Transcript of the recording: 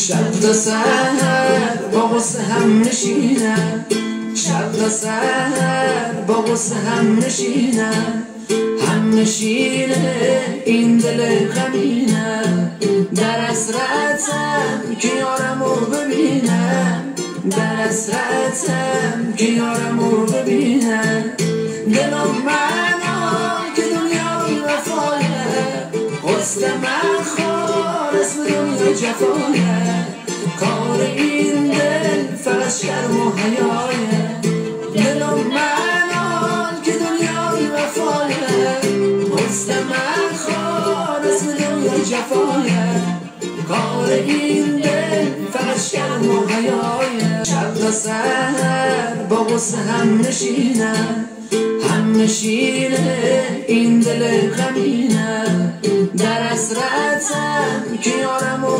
شب تا سحر با غصه هم نشینم، شب تا سحر با غصه هم نشینم، هم نشینه این دل غمینم. در حسرتم که یارمو ببینم، در حسرتم که یارمو ببینم. دلم منو که دنیا وفایه، حسن من خور اسم دنیا جفایه. کار این دل فقط شرم و حیایه. دلم منو که دنیا وفایه، حسن من خور اسم دنیا جفایه. کار این دل فقط شرم و حیایه. شب تا سحر با غصه هم نشینم، هم نشینه این دل غمینم. در حسرتم که یارمو